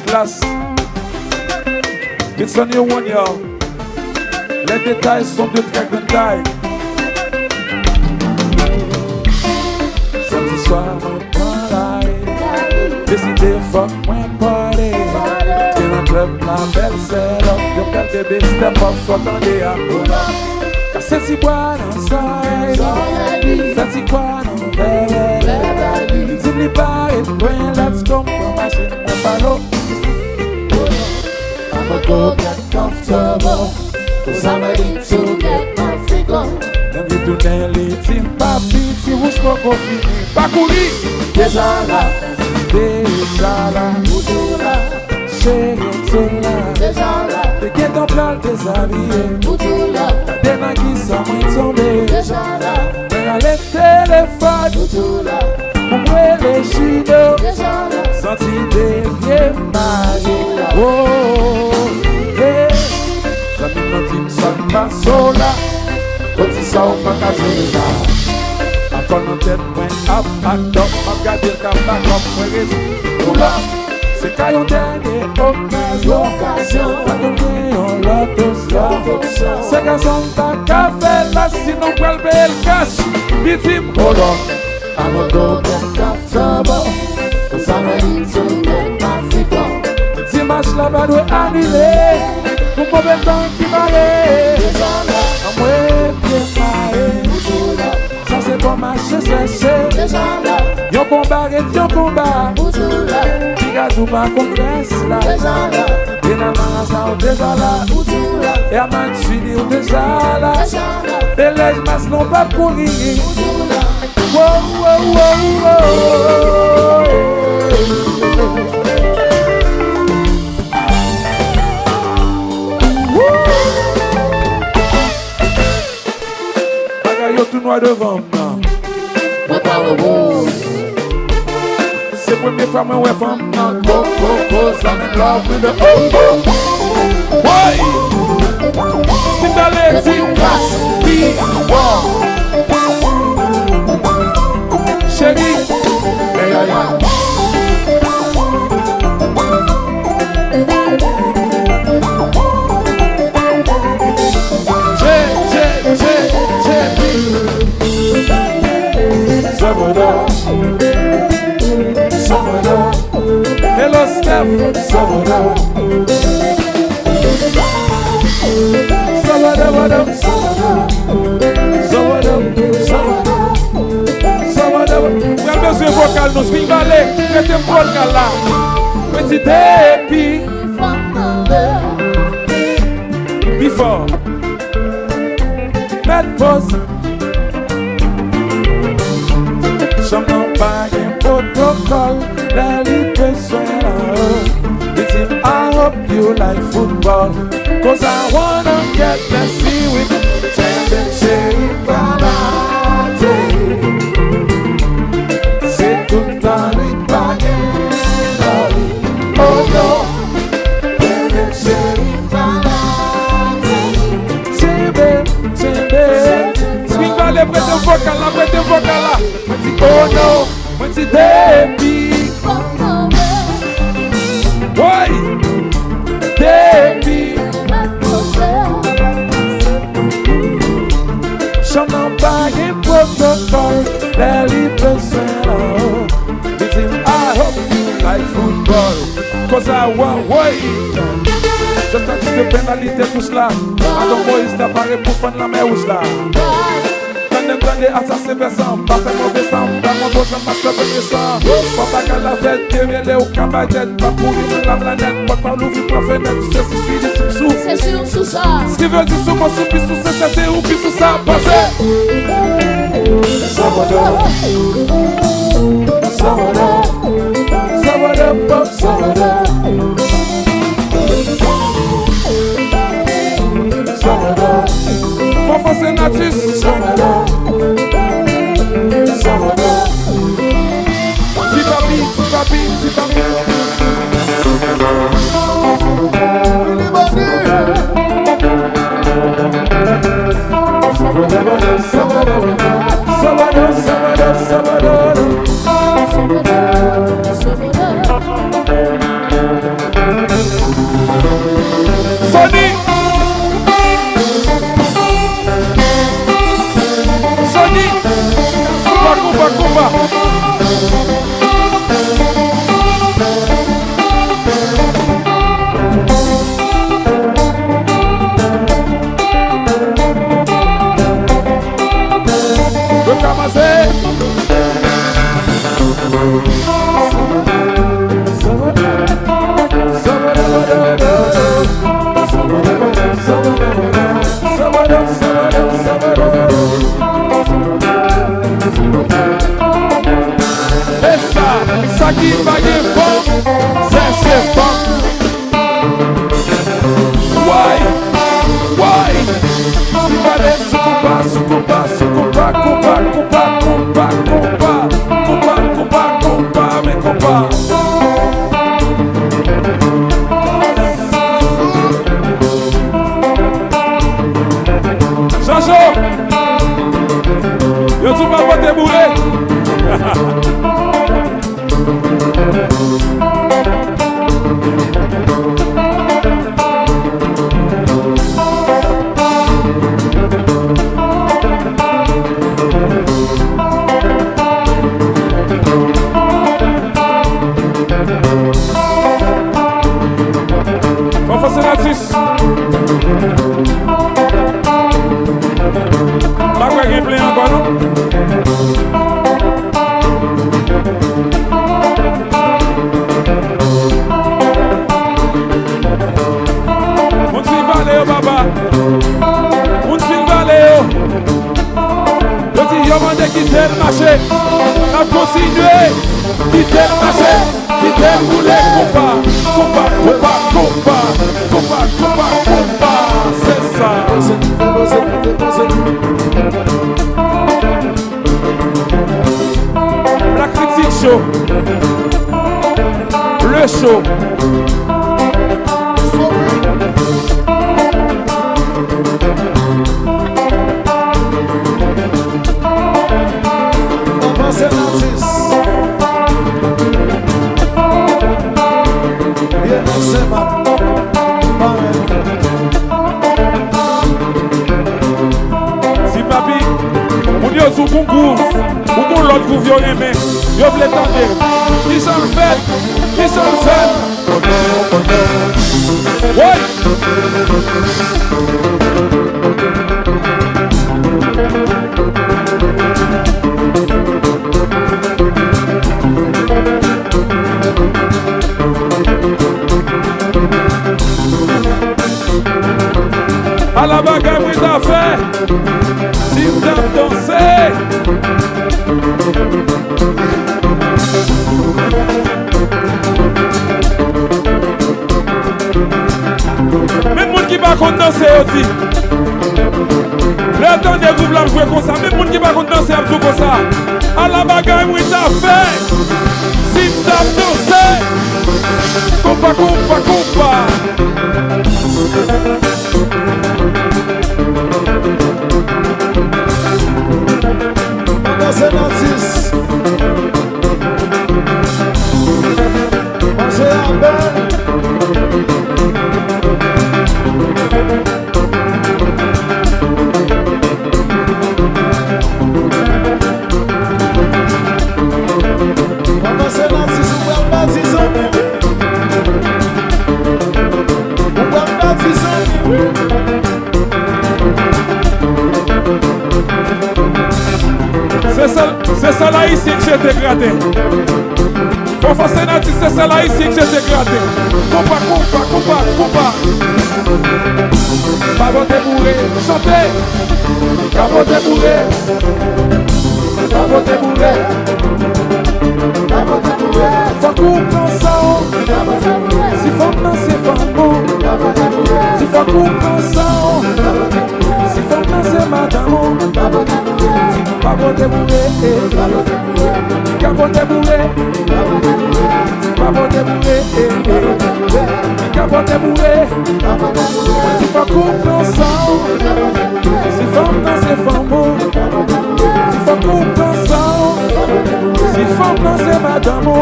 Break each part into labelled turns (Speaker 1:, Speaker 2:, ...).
Speaker 1: Classe. It's a new one, yo. Les détails sont de très grande taille. Samedi soir, moi, dans la décidé, fuck, moi, parler. T'es dans le club, la belle, c'est là. Yo, belle bébé, step up, soit dans les pull up. Car c'est si bois dans ça, c'est si quoi dans Beverly. Dis-lui pas, et when let's go, pour machine, mon ballot.
Speaker 2: I'ma go get comfortable, cause I'm ready to get my freak on.
Speaker 1: Même si tout est légitime, papi, si vous ne pouvez finir, pas courir.
Speaker 2: Déjà là,
Speaker 1: toujours là, chérie, tout là.
Speaker 2: déjà là,
Speaker 1: t'es qui ton plan déshabillé,
Speaker 2: toujours là,
Speaker 1: t'es dans qui sans moins tomber.
Speaker 2: déjà là,
Speaker 1: mais les téléphones,
Speaker 2: toujours là,
Speaker 1: pour moi les chidos,
Speaker 2: déjà là,
Speaker 1: senti des vieux magiques. Oh, hey, ça me dit que ça ne passe là. Quand il sort, pas qu'à jouer là. Encore nos têtes, moins up, act up, pas garder le cap, back up, moins réseau. Oula, c'est qu'à yon dernier occasion, pas de bien, on l'autre ça. C'est qu'à son ta café là, sinon qu'elle paye le cash. Victime, hold on.
Speaker 2: I'ma go get comfortable, cause I'm ready to get my freak on.
Speaker 1: Dimanche là-bas doit annuler, pour mauvais temps qui m'arrête.
Speaker 2: Déjà là,
Speaker 1: moi bien marré, ça c'est pour marcher sécher.
Speaker 2: déjà là,
Speaker 1: Yon combat et yon combat,
Speaker 2: toujours là,
Speaker 1: Pigazou pas congrès là.
Speaker 2: déjà là,
Speaker 1: Et la marasa ou déjà là,
Speaker 2: toujours là,
Speaker 1: et à Mansini ou déjà là.
Speaker 2: déjà là,
Speaker 1: Et les masses n'ont pas courir.
Speaker 2: toujours là.
Speaker 1: Wow, wow, wow, wow. Yo tout noir devant moi. C'est la première fois que je vois femme. Go, I'm in love with the boy. C'est dans les team class. Chérie, hello Steph, besoin vocal, nous swing ballet, mettez vocal là, petit débit, before, mettre pause, j'en pas un protocole, la liberté là. I hope you like football, cause I wanna get messy with championship penalty. C'est tout dans les baguettes. Oh no, championship penalty. Swing ballet, prêtez vocal là, prêtez vocal là. Oh no, petit débit. Why? Baby, j'en ai pas un protocole, les libres I hope you like football, cause I want white. Je t'ai de pénalité tout cela. Adam Moïse t'apparaît pour prendre la mer rouge là. Tendez assassin versant, pas fait mauvais sang, dans mon beau j'en masse le sang. Pas qu'à la fête, démêlé au cabagette, pas courir dans la planète, pas par l'ouvrir pour fenêtre, c'est si suivi sous.
Speaker 2: C'est sûr sous ça.
Speaker 1: Ce qui veut dire sous moi, sous puis sous c'est ou puis sous ça, passez. Salvador, Salvador, Salvador, Pop, Salvador, Salvador, Fofo Senatus, Salvador, Salvador, Zipapi, Zipapi, Zipapi. Salvador, Salvador, Salvador, Salvador, Salvador. Ça qui va y fort, c'est fort. Why? Si vale sucupa, me compa. Chancho, yo tu vas te bourrer. Quitter le marché, on a continué, quitter le marché, quitter le boulet, compa, c'est ça. La critique show, le show. Si papi, on dit au concours, ou qu'on l'autre vous viole aimé, yo vle tenter. Qui s'en le fait? Ouais! À la bagarre, oui, t'as fait. Si t'as dansé. Même monde qui va contre danser aussi. Le temps des groupes là jouer comme ça. Même monde qui va contre danser jouer comme ça. À la bagarre, oui, t'as fait. Si t'as dansé. Compa.
Speaker 2: C'est Nantis. Mangez la belle. Maman c'est Nantis, ou pas Nantis en ou pas Nantis en
Speaker 1: C'est ça là ici que j'ai dégradé. Faut faire Sénatis, c'est ça là ici que j'ai dégradé. Compa. Capote bourré, chantez. Capote bourré. Faut qu'on prenne ça. Si faut penser fameux. Si faut qu'on prenne ça. Si faut penser madame. Capote bourré. Si faut qu'on prenne ça. Si faut penser fameux. Si faut qu'on prenne ça. Si faut penser madame.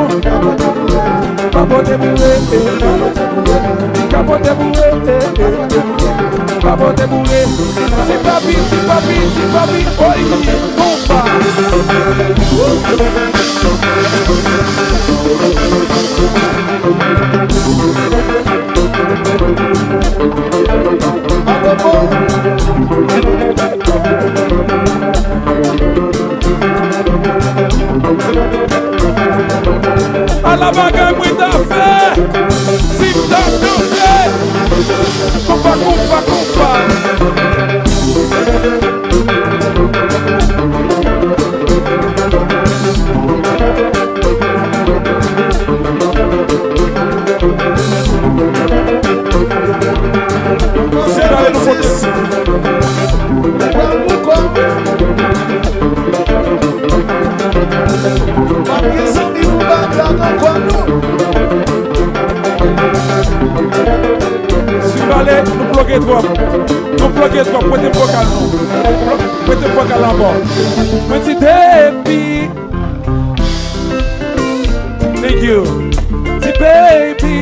Speaker 1: Capote bourré. Si papi, oi, compa.
Speaker 3: la bagaille moi t'a fait. Si t'as dansé, compa. C'est dans les nouveaux. Nous bloquer trop. Pointez vocal non. Pointez vocal en bas. Petit baby. Thank you. Petit baby.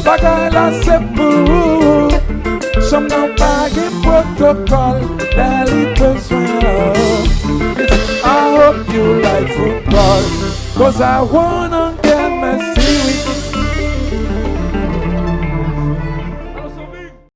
Speaker 3: Bagay la c'est pour. Some now bagay protocol. That it besoin. I hope you like football. 'Cause I wanna